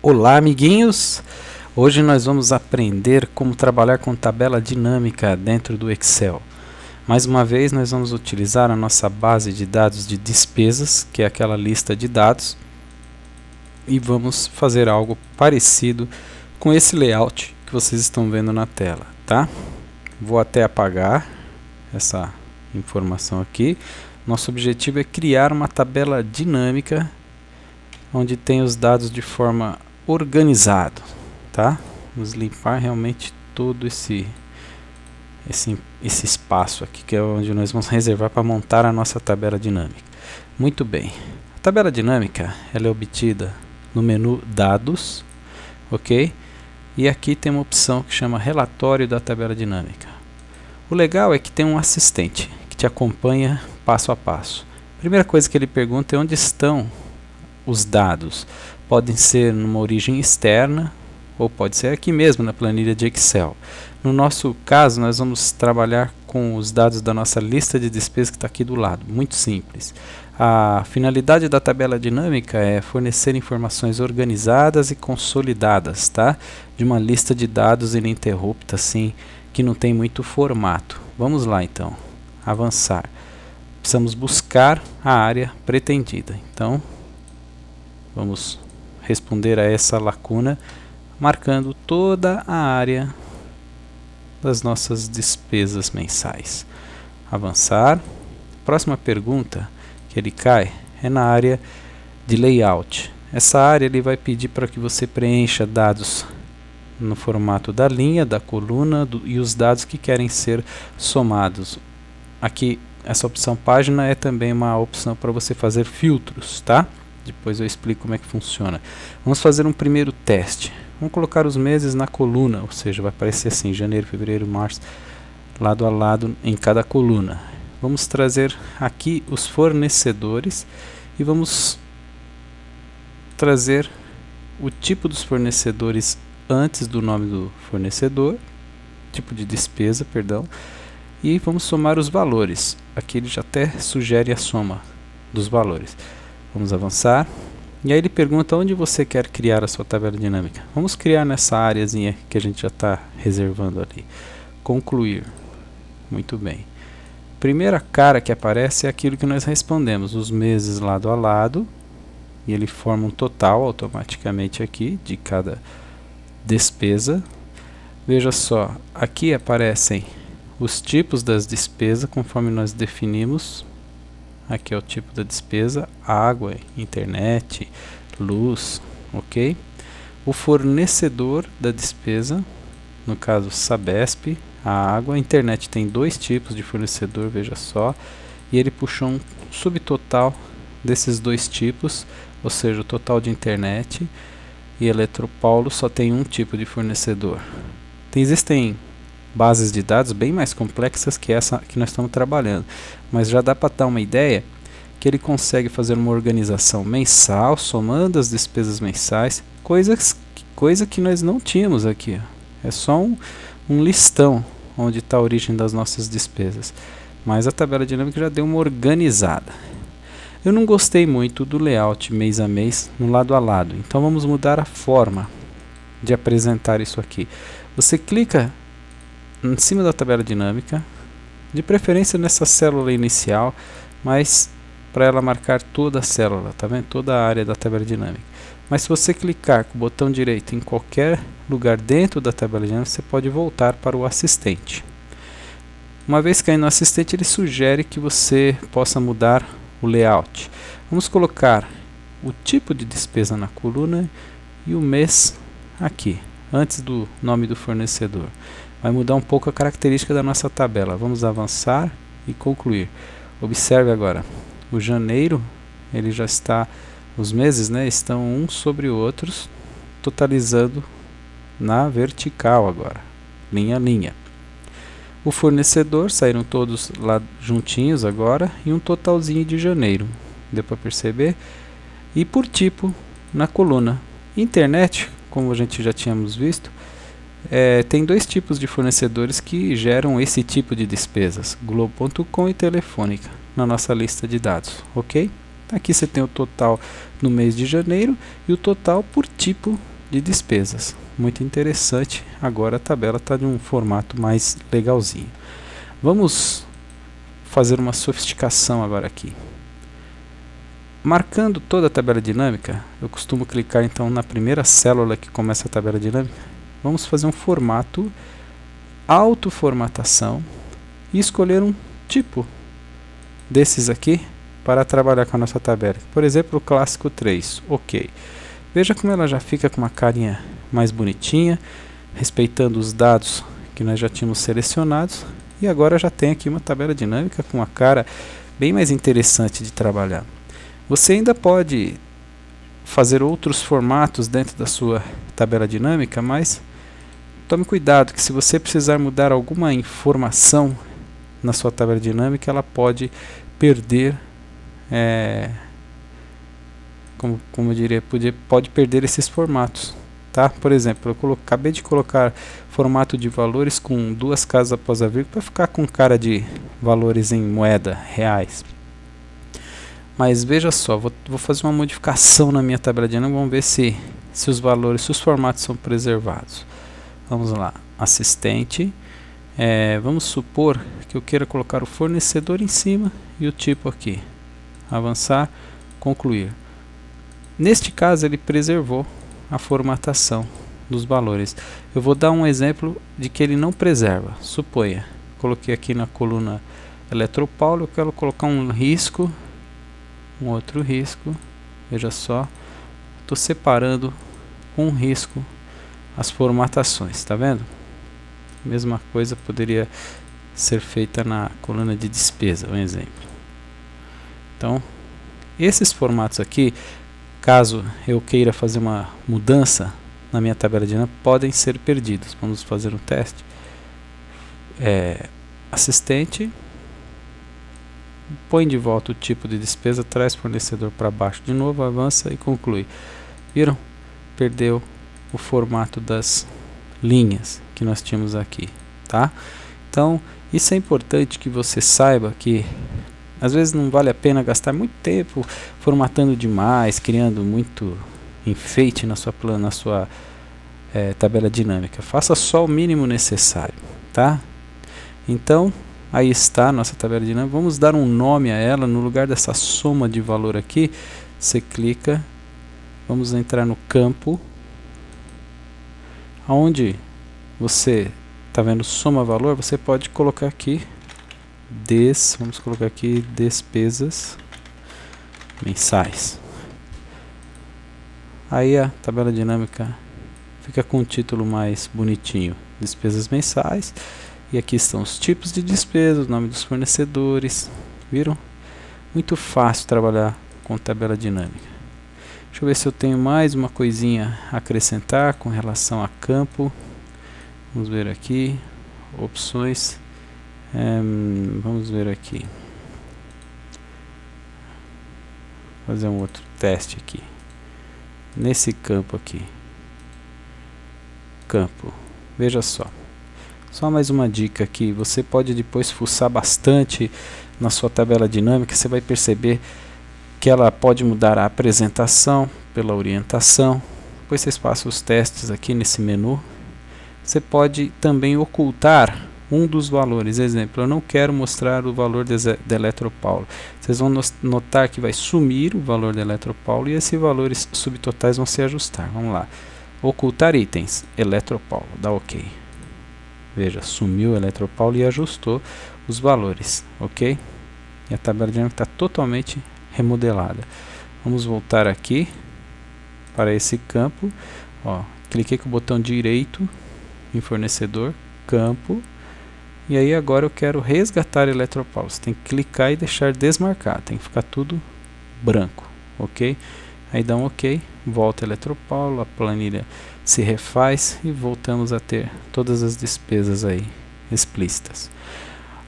Olá, amiguinhos! Hoje nós vamos aprender como trabalhar com tabela dinâmica dentro do Excel. Mais uma vez nós vamos utilizar a nossa base de dados de despesas, que é aquela lista de dados, e vamos fazer algo parecido com esse layout que vocês estão vendo na tela, tá? Vou até apagar essa informação aqui. Nosso objetivo é criar uma tabela dinâmica onde tem os dados de forma organizado, tá? Vamos limpar realmente todo esse espaço aqui, que é onde nós vamos reservar para montar a nossa tabela dinâmica. Muito bem. A tabela dinâmica ela é obtida no menu Dados, ok? E aqui tem uma opção que chama Relatório da tabela dinâmica. O legal é que tem um assistente que te acompanha passo a passo. A primeira coisa que ele pergunta é onde estão os dados. Podem ser numa origem externa ou pode ser aqui mesmo na planilha de Excel. No nosso caso, nós vamos trabalhar com os dados da nossa lista de despesas que está aqui do lado. Muito simples. A finalidade da tabela dinâmica é fornecer informações organizadas e consolidadas, tá? De uma lista de dados ininterrupta, assim, que não tem muito formato. Vamos lá então, avançar. Precisamos buscar a área pretendida. Então, vamos responder a essa lacuna marcando toda a área das nossas despesas mensais. Avançar. Próxima pergunta que ele cai é na área de layout. Essa área ele vai pedir para que você preencha dados no formato da linha, da coluna e os dados que querem ser somados. Aqui essa opção página é também uma opção para você fazer filtros, tá? Depois eu explico como é que funciona. Vamos fazer um primeiro teste. Vamos colocar os meses na coluna, ou seja, vai aparecer assim, janeiro, fevereiro, março, lado a lado em cada coluna. Vamos trazer aqui os fornecedores e vamos trazer o tipo dos fornecedores antes do nome do fornecedor, tipo de despesa, perdão, e vamos somar os valores. Aqui ele já até sugere a soma dos valores. Vamos avançar. E aí ele pergunta onde você quer criar a sua tabela dinâmica. Vamos criar nessa áreazinha que a gente já está reservando ali. Concluir. Muito bem. Primeira cara que aparece é aquilo que nós respondemos. Os meses lado a lado. E ele forma um total automaticamente aqui de cada despesa. Veja só, aqui aparecem os tipos das despesas conforme nós definimos. Aqui é o tipo da despesa, água, internet, luz, ok? O fornecedor da despesa, no caso Sabesp, a água. A internet tem dois tipos de fornecedor, veja só. E ele puxou um subtotal desses dois tipos, ou seja, o total de internet e Eletropaulo só tem um tipo de fornecedor. Existem bases de dados bem mais complexas que essa que nós estamos trabalhando, mas já dá para dar uma ideia que ele consegue fazer uma organização mensal, somando as despesas mensais, coisa que nós não tínhamos aqui. É só um listão onde está a origem das nossas despesas, mas a tabela dinâmica já deu uma organizada. Eu não gostei muito do layout mês a mês no lado a lado, então vamos mudar a forma de apresentar isso aqui. Você clica em cima da tabela dinâmica, de preferência nessa célula inicial, mas para ela marcar toda a célula, tá vendo? Toda a área da tabela dinâmica. Mas se você clicar com o botão direito em qualquer lugar dentro da tabela dinâmica, você pode voltar para o assistente. Uma vez caindo no assistente, ele sugere que você possa mudar o layout. Vamos colocar o tipo de despesa na coluna e o mês aqui, antes do nome do fornecedor. Vai mudar um pouco a característica da nossa tabela. Vamos avançar e concluir. Observe agora, o janeiro, ele já está, os meses, né, estão uns sobre outros, totalizando na vertical agora, linha a linha. O fornecedor, saíram todos lá juntinhos agora, e um totalzinho de janeiro, deu para perceber? E por tipo, na coluna. Internet, como a gente já tínhamos visto, tem dois tipos de fornecedores que geram esse tipo de despesas, Globo.com e Telefônica, na nossa lista de dados, ok? Aqui você tem o total no mês de janeiro e o total por tipo de despesas. Muito interessante. Agora a tabela está de um formato mais legalzinho. Vamos fazer uma sofisticação agora aqui. Marcando toda a tabela dinâmica, eu costumo clicar então na primeira célula que começa a tabela dinâmica. Vamos fazer um formato, autoformatação, e escolher um tipo desses aqui para trabalhar com a nossa tabela. Por exemplo, o clássico 3. Ok. Veja como ela já fica com uma carinha mais bonitinha, respeitando os dados que nós já tínhamos selecionados. E agora já tem aqui uma tabela dinâmica com uma cara bem mais interessante de trabalhar. Você ainda pode fazer outros formatos dentro da sua tabela dinâmica, mas tome cuidado que se você precisar mudar alguma informação na sua tabela dinâmica, ela pode perder, como eu diria, pode perder esses formatos. Tá? Por exemplo, eu acabei de colocar formato de valores com duas casas após a vírgula para ficar com cara de valores em moeda, reais. Mas veja só, vou fazer uma modificação na minha tabela dinâmica, vamos ver se os valores, se os formatos são preservados. Vamos lá, assistente, vamos supor que eu queira colocar o fornecedor em cima e o tipo aqui. Avançar, concluir. Neste caso ele preservou a formatação dos valores. Eu vou dar um exemplo de que ele não preserva. Suponha, coloquei aqui na coluna Eletropaulo, eu quero colocar um risco, um outro risco, veja só, estou separando com um risco as formatações, está vendo? Mesma coisa poderia ser feita na coluna de despesa, um exemplo. Então, esses formatos aqui, caso eu queira fazer uma mudança na minha tabela dinâmica, podem ser perdidos. Vamos fazer um teste. Assistente, põe de volta o tipo de despesa, traz fornecedor para baixo de novo, avança e conclui. Viram? Perdeu o formato das linhas que nós tínhamos aqui, tá? Então, isso é importante que você saiba que às vezes não vale a pena gastar muito tempo formatando demais, criando muito enfeite na sua tabela dinâmica. Faça só o mínimo necessário, tá? Então, aí está a nossa tabela dinâmica. Vamos dar um nome a ela. No lugar dessa soma de valor aqui, você clica, vamos entrar no campo, onde você está vendo soma valor, você pode colocar aqui, vamos colocar aqui despesas mensais. Aí a tabela dinâmica fica com um título mais bonitinho, despesas mensais. E aqui estão os tipos de despesas, o nome dos fornecedores. Viram? Muito fácil trabalhar com tabela dinâmica. Deixa eu ver se eu tenho mais uma coisinha a acrescentar com relação a campo. Vamos ver aqui, opções. Vamos ver aqui. Fazer um outro teste aqui. Nesse campo aqui. Campo. Veja só. Só mais uma dica aqui, você pode depois fuçar bastante na sua tabela dinâmica, você vai perceber que ela pode mudar a apresentação pela orientação. Depois vocês passam os testes aqui nesse menu. Você pode também ocultar um dos valores. Exemplo, eu não quero mostrar o valor da Eletropaulo. Vocês vão notar que vai sumir o valor da Eletropaulo e esses valores subtotais vão se ajustar. Vamos lá. Ocultar itens, Eletropaulo, dá OK. Veja, sumiu o Eletropaulo e ajustou os valores, ok? E a tabela dinâmica está totalmente remodelada. Vamos voltar aqui para esse campo. Ó, cliquei com o botão direito em fornecedor, campo. E aí agora eu quero resgatar Eletropaulo. Você tem que clicar e deixar desmarcado. Tem que ficar tudo branco, ok? Aí dá um OK, volta Eletropaulo, a planilha se refaz e voltamos a ter todas as despesas aí explícitas.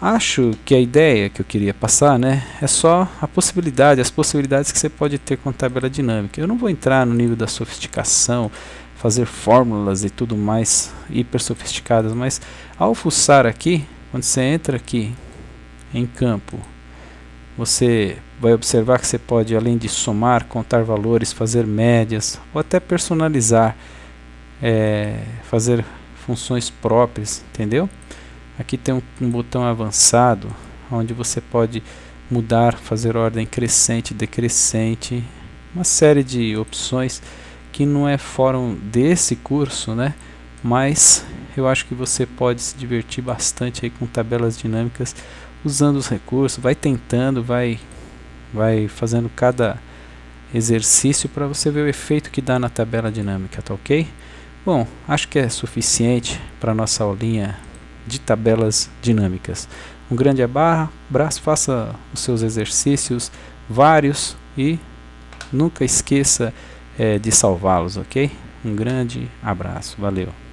Acho que a ideia que eu queria passar, né, é só a possibilidade, as possibilidades que você pode ter com tabela dinâmica. Eu não vou entrar no nível da sofisticação, fazer fórmulas e tudo mais hiper sofisticadas, mas ao fuçar aqui, quando você entra aqui em campo, você vai observar que você pode, além de somar, contar valores, fazer médias ou até personalizar fazer funções próprias, entendeu? Aqui tem um botão avançado, onde você pode mudar, fazer ordem crescente, decrescente, uma série de opções que não é fórum desse curso, né? Mas eu acho que você pode se divertir bastante aí com tabelas dinâmicas, usando os recursos, vai tentando, vai fazendo cada exercício para você ver o efeito que dá na tabela dinâmica, tá ok? Bom, acho que é suficiente para nossa aulinha de tabelas dinâmicas. Um grande abraço, faça os seus exercícios vários e nunca esqueça de salvá-los, ok? Um grande abraço, valeu!